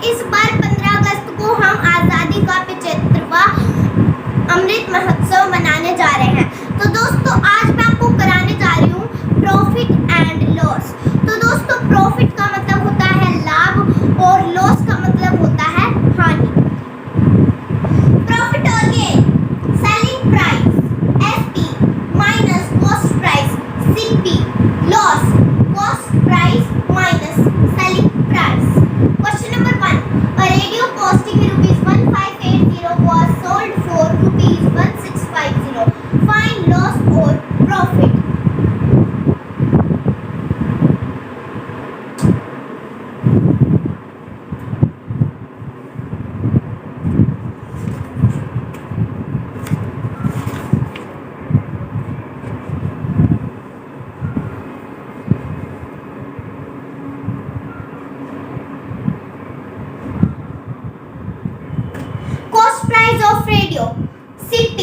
इस बार 15 अगस्त को हम आज़ादी का 75वां अमृत महोत्सव मनाने जा रहे हैं। तो दोस्तों आज मैं आपको कराने जा रही हूँ प्रॉफिट एंड लॉस। तो दोस्तों प्रॉफिट का मतलब होता है लाभ और लॉस का मतलब होता है हानि। प्रॉफिट और gain, selling price SP minus cost price CP, loss cost price minus selling price. Question number 1. A radio costing rupees 1580 was sold for rupees 1650. Find loss or profit. Cost price of radio CP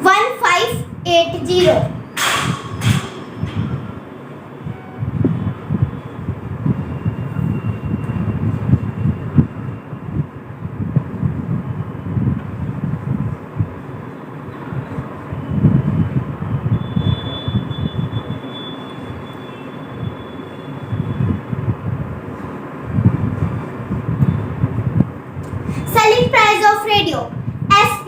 1580. Selling price of radio SP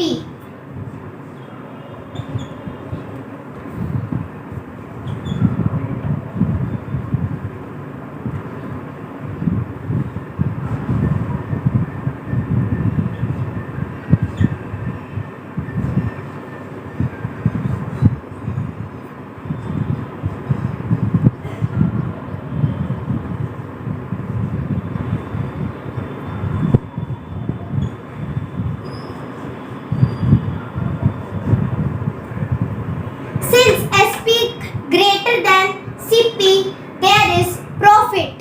50, there is profit.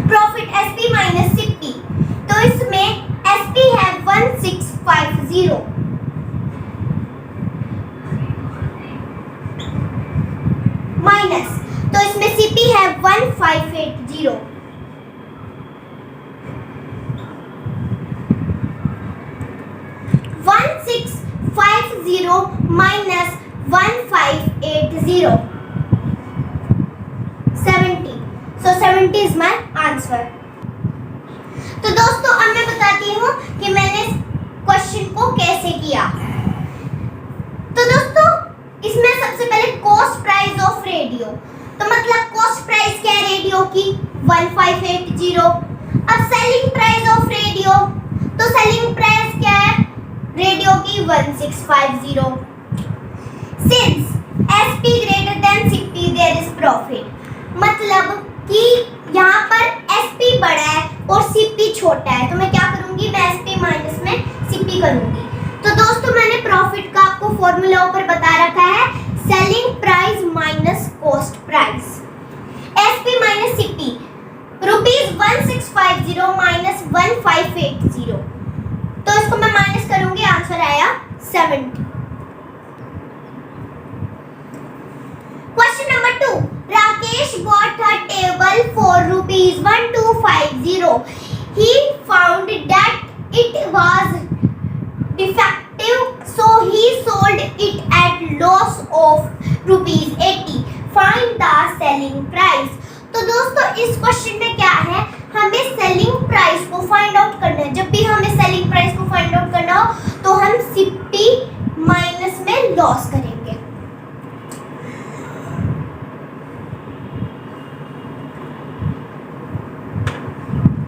Profit SP minus CP, तो इसमें SP है 1650 minus, तो इसमें CP है 1580। Minus 1580 70, so 70 is my answer। तो दोस्तों अब मैं बताती हूँ कि मैंने क्वेश्चन को कैसे किया। तो दोस्तों इसमें सबसे पहले कॉस्ट प्राइस ऑफ रेडियो, तो मतलब कॉस्ट प्राइस क्या है रेडियो की 1580। अब सेलिंग प्राइस ऑफ रेडियो, तो सेलिंग प्राइस क्या है रेडियो की 1650। Since SP greater than CP there is profit, मतलब कि यहाँ पर एसपी बड़ा है और सीपी छोटा है, तो मैं क्या करूंगी, मैं एसपी माइनस में सीपी करूंगी। तो दोस्तों मैंने प्रॉफिट का आपको फॉर्मूला ऊपर बता रखा है, selling price minus cost price. SP minus CP rupees 1650 minus 1580, तो इसको मैं माइनस करूंगी, आंसर आया 70। Question number 2, Rakesh bought a table for rupees 1250. He found that it was defective, so he sold it at loss of rupees 80. Find the selling price. तो दोस्तों इस question में क्या है, हमें सेलिंग प्राइस को फाइंड आउट करना है। जब भी हमें सेलिंग प्राइस को फाइंड आउट करना हो तो हम सीपी माइनस में लॉस करेंगे।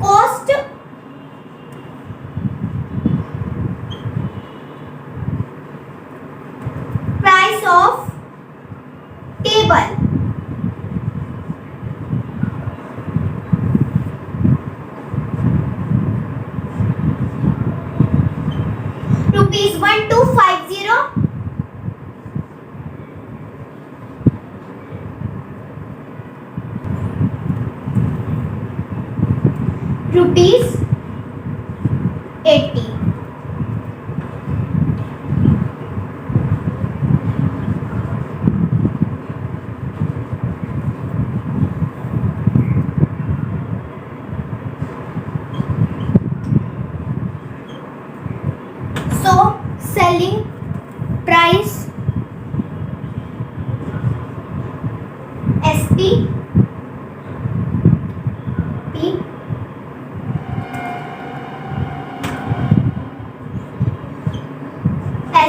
Cost price of table rupees 1250 rupees 80। So selling price SP P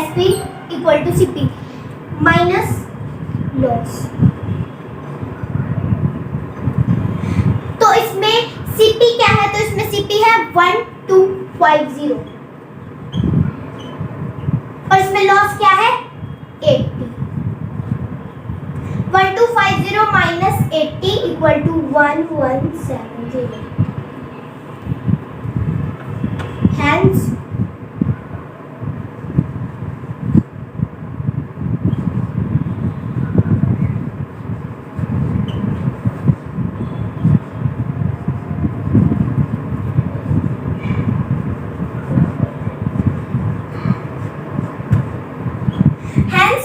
SP equal to CP minus loss। तो इसमें CP क्या है? तो इसमें CP है 1250 और इसमें लॉस क्या है? 80। 1250 minus 80 equal to 1170। Hence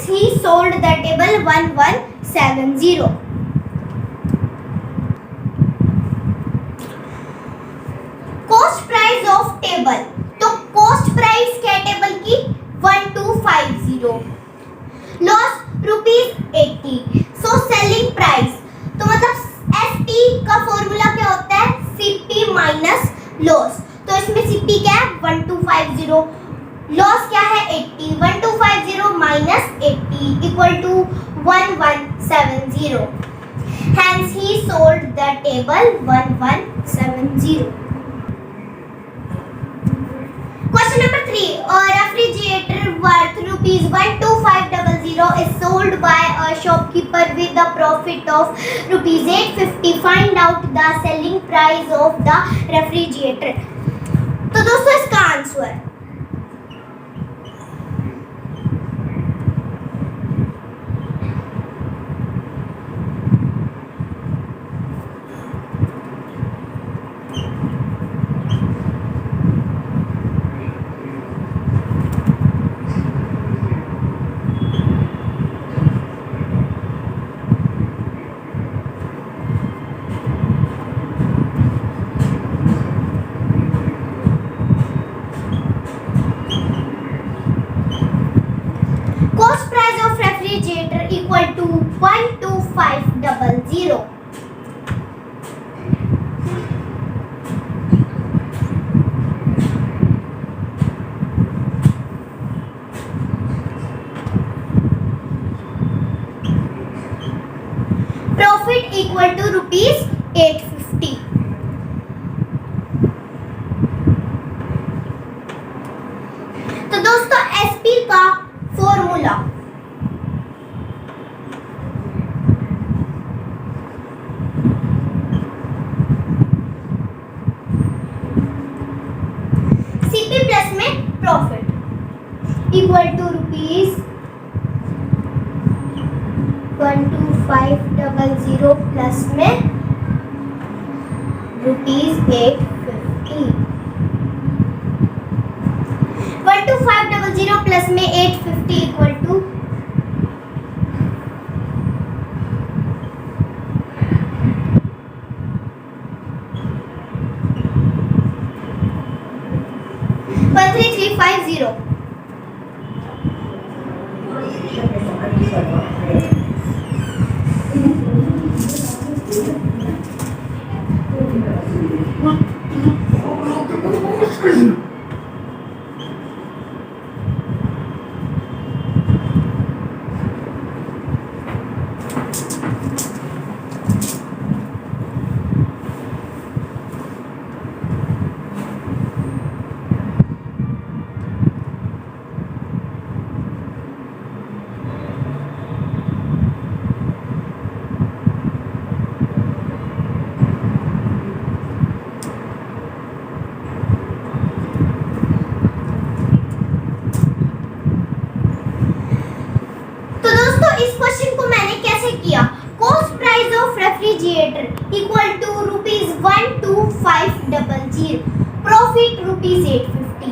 he sold the table 1170। Cost price of table, तो कॉस्ट प्राइस क्या टेबल की? 1250। Loss rupees 80। So selling price, तो मतलब एसपी का फॉर्मूला क्या होता है? CP minus loss. तो इसमें सीपी क्या है? 1250, लॉस क्या है? 80। 1250 minus 80 equal to 1170। Hence he sold the table 1170। Question number 3. A refrigerator worth rupees 12500 is sold by a shopkeeper with a profit of rupees 850. Find out the selling price of the refrigerator। तो दोस्तों इसका answer cost price of refrigerator equal to 12500। Profit equal to rupees 850। तो दोस्तों SP का formula CP plus में profit equal to rupees 12500 plus में rupees 850। 12500 plus में 850 equal to 13350। इस क्वेश्चन को मैंने कैसे किया? Cost price of refrigerator equal to ₹12500. Profit ₹850.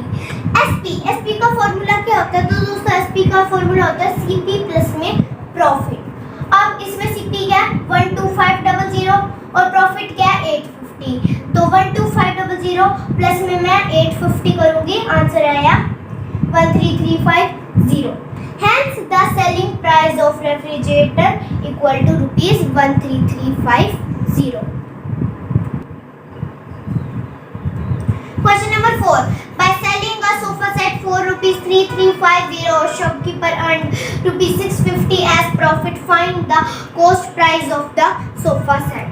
SP का फॉर्मूला क्या होता है? तो दोस्तों SP का फॉर्मूला होता है CP प्लस में प्रॉफिट। अब इसमें CP क्या है? 12500 और प्रॉफिट क्या है? 850। तो 12500 प्लस में मैं 850 करूंगी, आंसर आया 13350. Hence the selling price of refrigerator equal to ₹13350. Question number 4. By selling a sofa set for ₹3350, shopkeeper earned ₹650 as profit. Find the cost price of the sofa set.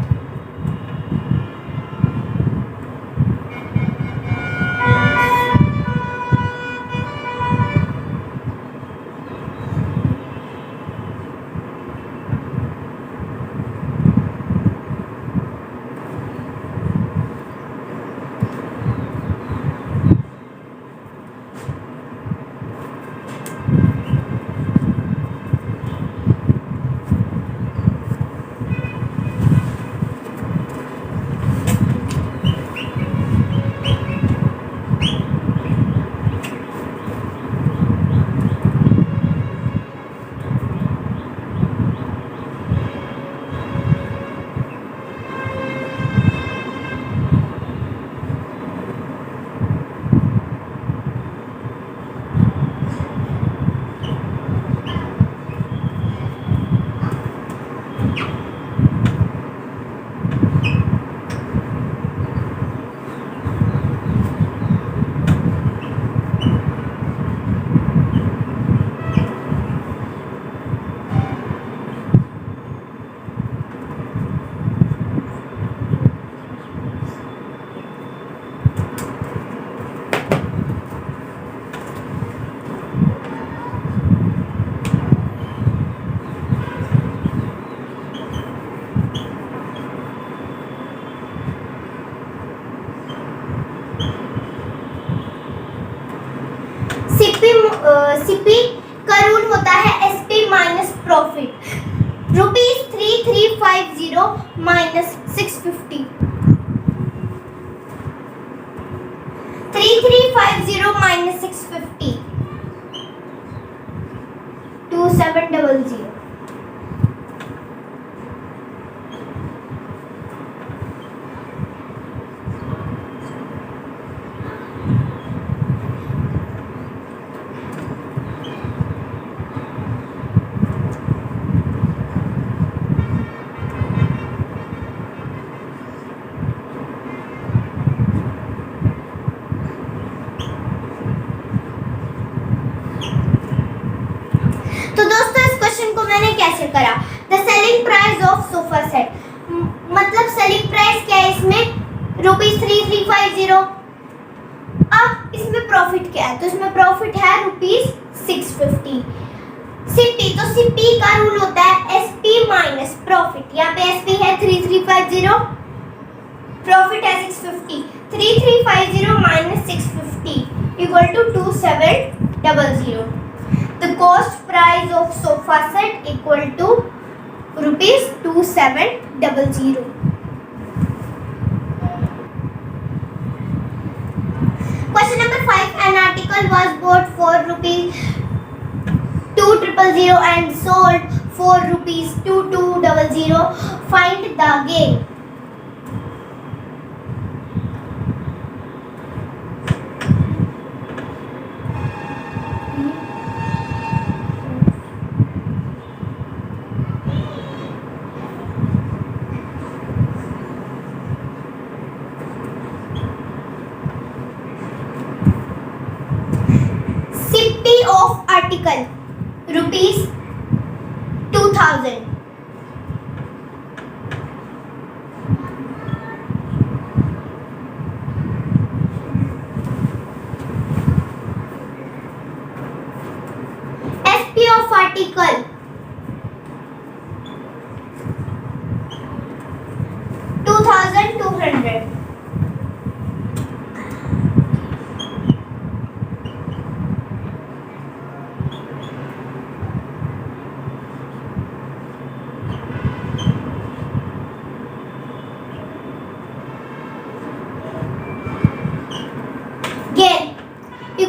CP का rule होता है SP minus profit. ₹3350 minus 650, 3350 minus 650, 2700. तो दोस्तों इस question को मैंने कैसे करा? The selling price of sofa set, मतलब सेलिंग प्राइस क्या है इसमें? ₹3350। अब इसमें प्रॉफिट क्या है? तो इसमें प्रॉफिट है ₹650। सीपी, तो सीपी का रूल होता है एसपी माइनस प्रॉफिट। यहाँ पे एसपी है 3350, प्रॉफिट है 650। 3350 minus 650 equal to 2700. The cost price of sofa set equal to ₹2700. Question number 5. An article was bought for ₹2000 and sold for ₹2200. Find the gain. Of article ₹2000. SP of article ₹2200.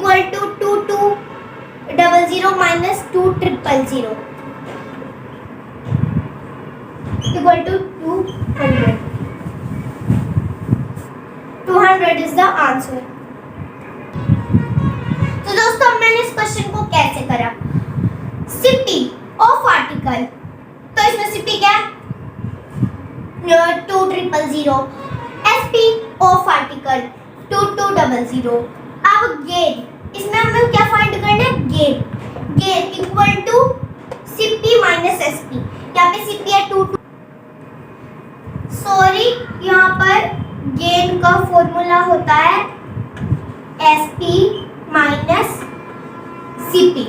Equal to 2200 minus 2000 equal to 200. 200 is the answer. तो दोस्तों मैंने इस question को कैसे करा. CP of article, तो इसमें CP क्या है 2000. SP of article 2200. अब गेन, इसमें हमें क्या फाइंड करना है gain. Gain equal to CP minus SP. यहाँ पे सीपी है 2. सॉरी, यहाँ पर गेन का फॉर्मूला होता है एसपी माइनस सीपी.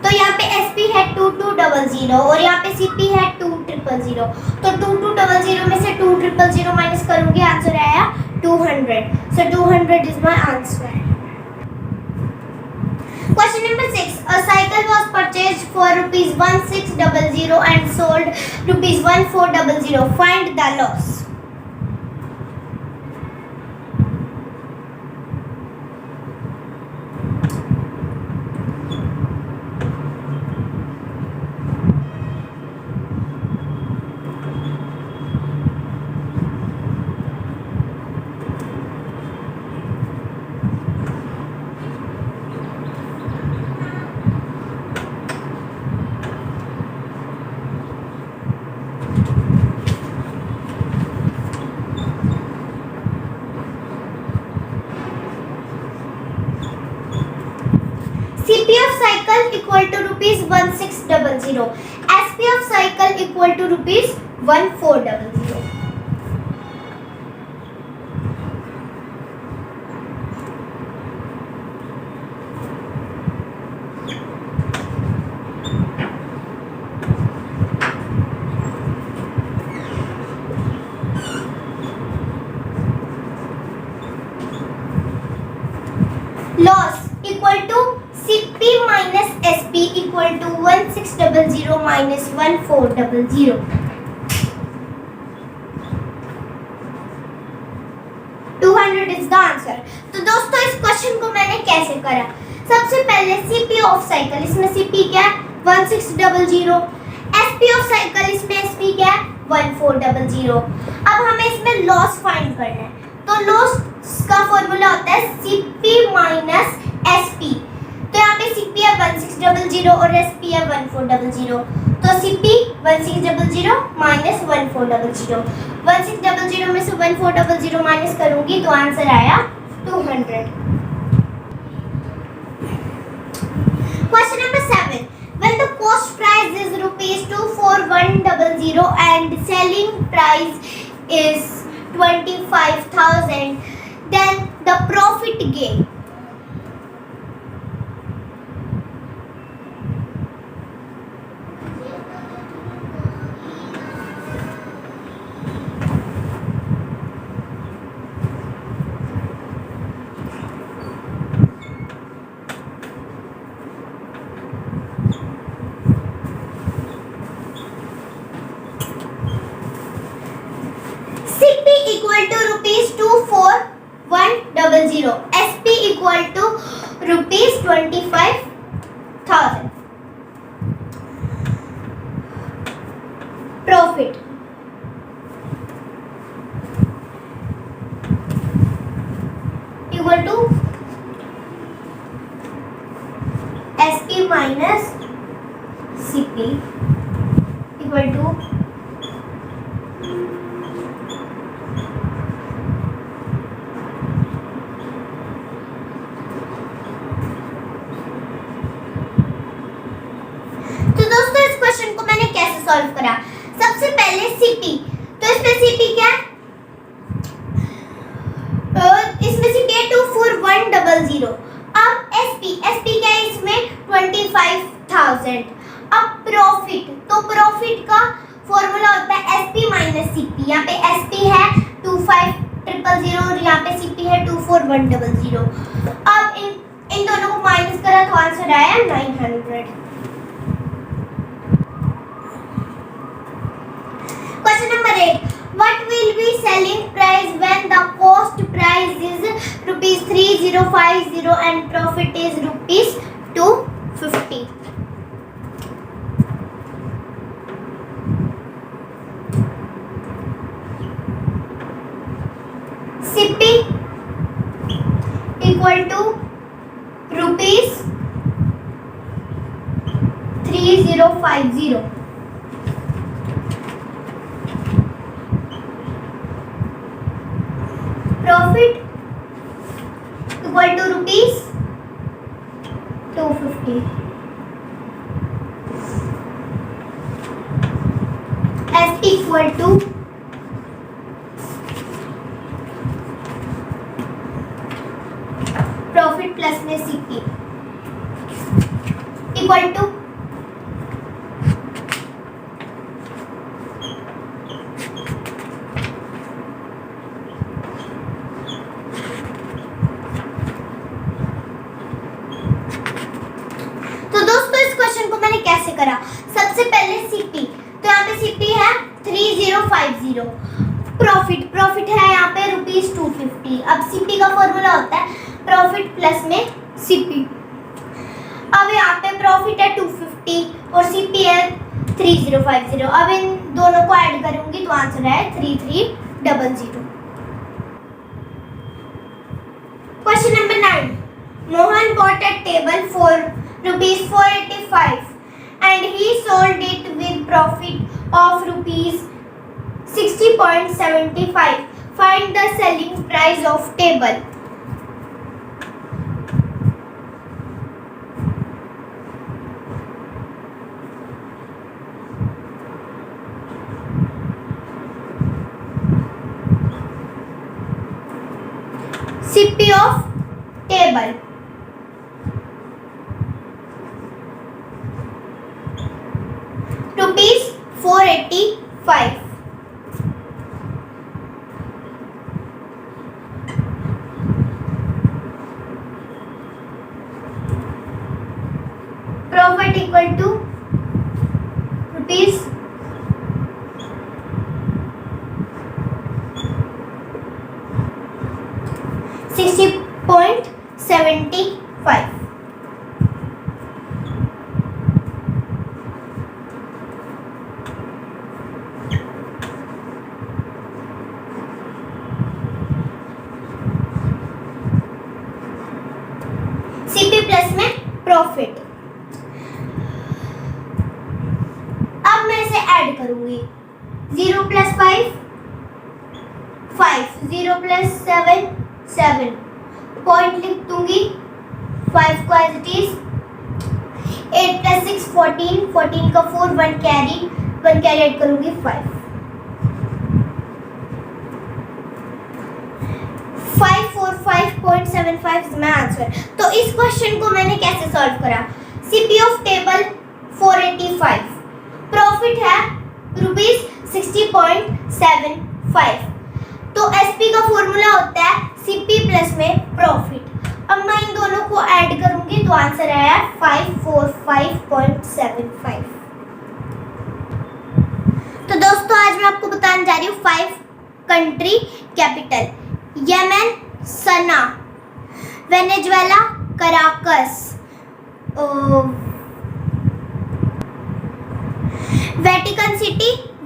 तो यहाँ पे एसपी है 2200 और यहाँ पे सीपी है 2000. तो 2200 में से 2000 माइनस करूंगी, आंसर आया 200. सो 200 is my answer. Question number 6. A cycle was purchased for rupees 1600 and sold rupees 1400. Find the loss. CP of cycle equal to rupees 1600. SP of cycle equal to rupees 1400. Loss equal to CP minus SP equal to 1600 minus 1400. Is the answer. तो दोस्तों इस question को मैंने कैसे करा. सबसे पहले CP of cycle, इसमें CP क्या है 1600. SP ऑफ साइकिल, इसमें SP क्या है 1400. अब हमें इसमें लॉस फाइंड करना है. तो लॉस का फॉर्मूला होता है CP माइनस SP. तो यहाँ पे CP है 1600 और SP है 1400. तो CP 1600 माइनस 1400. 1600 में से 1400 माइनस करूंगी तो आंसर आया 200. Question number 7. When the cost price is rupees 24100 and selling price is 25,000, then the profit gain. CP equal to rupees 24100. SP equal to rupees 25,000. Profit equal to SP minus CP equal to question को मैंने कैसे solve करा. सबसे पहले CP, तो इसमें CP क्या है इसमें CP है 24100. अब SP क्या है इसमें 25,000. अब प्रॉफिट, तो प्रॉफिट का फॉर्मूला होता है SP माइनस CP. यहाँ पे SP है 25,000 और यहाँ पे CP है 24100. अब इन दोनों को माइनस करा तो आंसर आया 900. Question number 8. What will be selling price when the cost price is rupees 3050 and profit is rupees 250? CP equal to rupees 3050. Profit equal to rupees 250. S equal to profit plus में CP equal to तो दोस्तों इस question को मैंने कैसे करा, सबसे पहले सीपी, तो यहाँ पे सीपी है 3050, प्रॉफिट है यहाँ पे रुपीज 250। अब सीपी का फॉर्मूला होता है प्रॉफिट प्लस में सीपी। अब यहाँ पे प्रॉफिट है 250 और सीपी है 3050। अब इन दोनों को ऐड करूंगी तो आंसर है 3300। Question number 9, Mohan bought a table for rupees 485 and he sold it with profit of rupees 60.75. Find the selling price of table. CP of table rupees 485. Profit equal to rupees 60.75. CP plus में profit. अब मैं इसे add करूंगी, 0 + 5 5, 0 + 7 7, point लिख दूंगी, 5 को as it is, 8 + 6 14, 14 का 4, 1 carry add करूंगी 5, 545.75 इज माय आंसर। तो इस क्वेश्चन को मैंने कैसे सॉल्व करा, सीपी ऑफ टेबल 485, प्रॉफिट है रुपीज 60.75, तो एसपी का फॉर्मूला होता है सीपी प्लस में प्रॉफिट। अब मैं इन दोनों को ऐड करूंगी तो आंसर आया 545.75। तो दोस्तों आज मैं आपको बताने जा रही हूँ 5 country capital, Yemen Sana, Venezuela Caracas,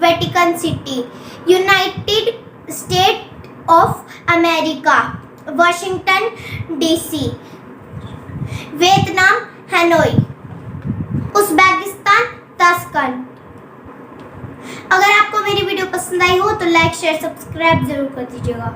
Vatican city, United state of America Washington DC, Vietnam Hanoi, Uzbekistan Tashkent. अगर आपको मेरी वीडियो पसंद आई हो तो लाइक शेयर सब्सक्राइब जरूर कर दीजिएगा।